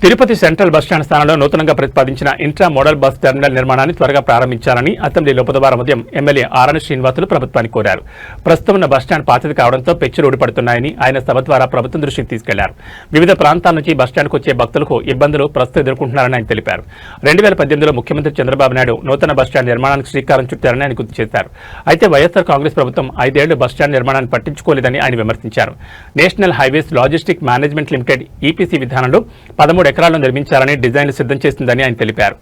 Tirupati central bus stand స్థానంలో నూతనంగా ప్రతిపాదించిన ఇంట్రా మోడల్ బస్ టెర్మినల్ నిర్మాణాన్ని త్వరగా ప్రారంభించాలని అసెంబ్లీలో బుధవారం ఉదయం ఎమ్మెల్యే ఆరణి శ్రీనివాసులు ప్రభుత్వానికి కోరారు. ప్రస్తుతం ఉన్న బస్టాండ్ పాతది కావడంతో పెచ్చులు ఊడిపడుతున్నాయని ఆయన సభ ద్వారా ప్రభుత్వం దృష్టికి తీసుకెళ్లారు. వివిధ ప్రాంతాల నుంచి బస్టాండ్కు వచ్చే భక్తులకు ఇబ్బందులు ప్రస్తుతం ఎదుర్కొంటున్నారని ఆయన తెలిపారు. 2018లో ముఖ్యమంత్రి చంద్రబాబు నాయుడు నూతన బస్టాండ్ నిర్మాణానికి శ్రీకారం చుట్టారని ఆయన గుర్తు చేశారు. అయితే వైఎస్ఆర్ కాంగ్రెస్ ప్రభుత్వం 5 ఏళ్లు బస్టాండ్ నిర్మాణాన్ని పట్టించుకోలేదని ఆయన విమర్శించారు. National highways logistic management limited EPC విధానంలో 13 ఎకరాలను నిర్మించాలని డిజైన్లు సిద్ధం చేసిందని ఆయన తెలిపారు.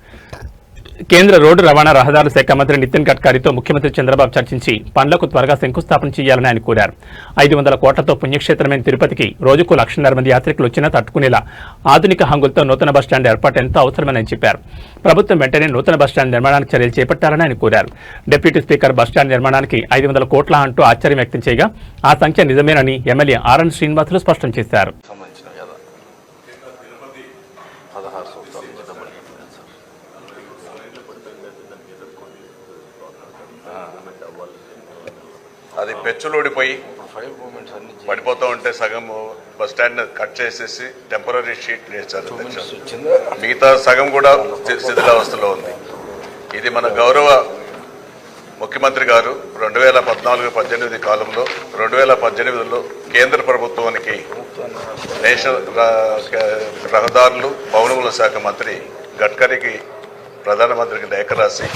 కేంద్ర రోడ్డు రవాణా రహదారుల శాఖ మంత్రి నితిన్ గడ్కరీతో ముఖ్యమంత్రి చంద్రబాబు చర్చించి పనులకు త్వరగా శంకుస్థాపన చేయాలని ఆయన కోరారు. 500 కోట్లతో పుణ్యక్షేత్రమైన తిరుపతికి రోజుకు 1,00,000 మంది యాత్రికులు వచ్చినా తట్టుకునేలా ఆధునిక హంగులతో నూతన బస్టాండ్ ఏర్పాటు ఎంతో అవసరమని ఆయన చెప్పారు. ప్రభుత్వం వెంటనే నూతన బస్టాండ్ నిర్మాణానికి చర్యలు చేపట్టాలని ఆయన కోరారు. డిప్యూటీ స్పీకర్ బస్టాండ్ నిర్మాణానికి 500 కోట్ల అంటూ ఆశ్చర్యం వ్యక్తం చేయగా ఆ సంఖ్య నిజమేనని ఎమ్మెల్యే ఆరణి శ్రీనివాసులు స్పష్టం చేశారు. 16 సంవత్సరాల నుంచి డబ్బులు కట్టలేదు సార్. అది పెచ్చులోడిపోయి పడిపోతూ ఉంటే సగం బస్ స్టాండ్ కట్ చేసేసి టెంపరీ షీట్ వేశారు. మిగతా సగం కూడా శిథిలావస్థలో ఉంది. ఇది మన గౌరవ ముఖ్యమంత్రి గారు 2014-18 కాలంలో 2018లో కేంద్ర ప్రభుత్వానికి నేషనల్ రహదారులు భవనముల శాఖ మంత్రి గడ్కరీకి ప్రధానమంత్రికి లేఖ రాసి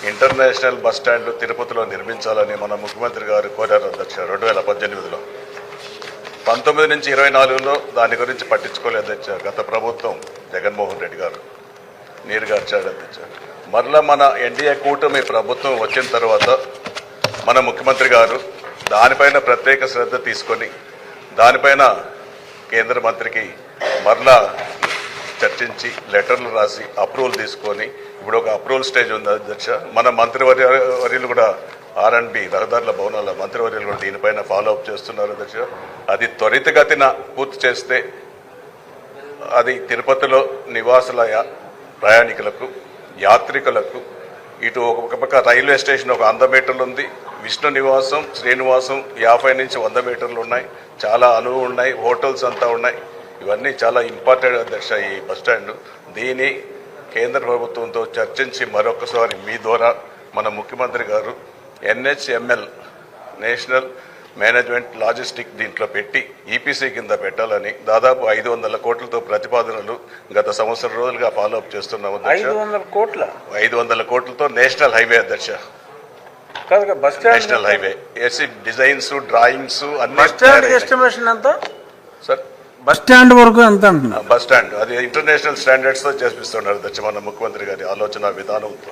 ఇంటర్నేషనల్ బస్ స్టాండ్ తిరుపతిలో నిర్మించాలని మన ముఖ్యమంత్రి గారు కోరారు అధ్యక్ష. 2018లో 19 నుంచి 24లో దాని గురించి పట్టించుకోలేదు అధ్యక్ష. గత ప్రభుత్వం జగన్మోహన్ రెడ్డి గారు నీరుగార్చాడు అధ్యక్ష. మరలా మన ఎన్డీఏ కూటమి ప్రభుత్వం వచ్చిన తర్వాత మన ముఖ్యమంత్రి గారు దానిపైన ప్రత్యేక శ్రద్ధ తీసుకొని దానిపైన కేంద్ర మంత్రికి మరలా చర్చించి లెటర్లు రాసి అప్రూవల్ తీసుకొని ఇప్పుడు ఒక అప్రూవల్ స్టేజ్ ఉంది అధ్యక్ష. మన మంత్రివర్యులు కూడా R&B రహదారుల భవనాల మంత్రివర్యులు కూడా దీనిపైన ఫాలో అప్ చేస్తున్నారు అధ్యక్ష. అది త్వరితగతిన పూర్తి చేస్తే అది తిరుపతిలో నివాసుల ప్రయాణికులకు యాత్రికులకు ఇటు ఒక పక్క రైల్వే స్టేషన్ ఒక 100 మీటర్లు ఉంది. విష్ణు నివాసం శ్రీనివాసం 50 నుంచి 100 మీటర్లు ఉన్నాయి. చాలా అనువు ఉన్నాయి. హోటల్స్ అంతా ఉన్నాయి. ఇవన్నీ చాలా ఇంపార్టెంట్ అధ్యక్ష ఈ బస్టాండ్. దీని కేంద్ర ప్రభుత్వంతో చర్చించి మరొకసారి మీ ద్వారా మన ముఖ్యమంత్రి గారు NHML నేషనల్ మేనేజ్మెంట్ లాజిస్టిక్ దీంట్లో పెట్టి ఈపీసీ కింద పెట్టాలని దాదాపు 500 కోట్లతో ప్రతిపాదనలు గత సంవత్సరం రోజులుగా ఫాలో అప్ చేస్తున్నాము. 500 కోట్లతో నేషనల్ హైవే అధ్యక్ష. National highway AC designs drawings అన్ని సార్. బస్ స్టాండ్ వరకు ఎంత అంటున్నారు? బస్ స్టాండ్ అది ఇంటర్నేషనల్ స్టాండర్డ్స్ తో చేపిస్తున్నారు అధ్యక్ష మన ముఖ్యమంత్రి గారి ఆలోచన విధానంతో.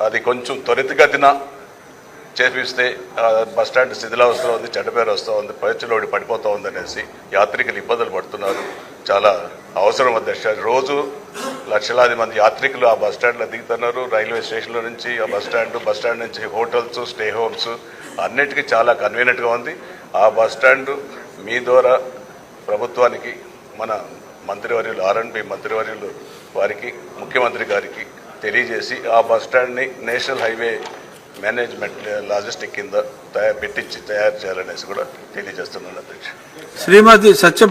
అది కొంచెం త్వరితగతిన చేపిస్తే బస్టాండ్ శిథిలావస్థలో ఉంది, చెడ్డపేరు వస్తూ ఉంది, పైచులోడి పడిపోతూ ఉంది అనేసి యాత్రికులు ఇబ్బందులు పడుతున్నారు. చాలా అవసరం అధ్యక్ష. రోజు లక్షలాది మంది యాత్రికులు ఆ బస్టాండ్లో దిగుతున్నారు. రైల్వే స్టేషన్లో నుంచి ఆ బస్టాండ్ నుంచి హోటల్స్ స్టే హోమ్స్ అన్నిటికీ చాలా కన్వీనియంట్గా ఉంది. ఆ బస్టాండ్ మీ ద్వారా ప్రభుత్వానికి మన మంత్రివర్యులు R&B మంత్రివర్యులు వారికి ముఖ్యమంత్రి గారికి తెలియజేసి ఆ బస్టాండ్ని నేషనల్ హైవే మేనేజ్మెంట్ లాజిస్టిక్ కింద తయారు చేయాలనేసి కూడా తెలియజేస్తున్నాను అధ్యక్ష. శ్రీమతి సత్యం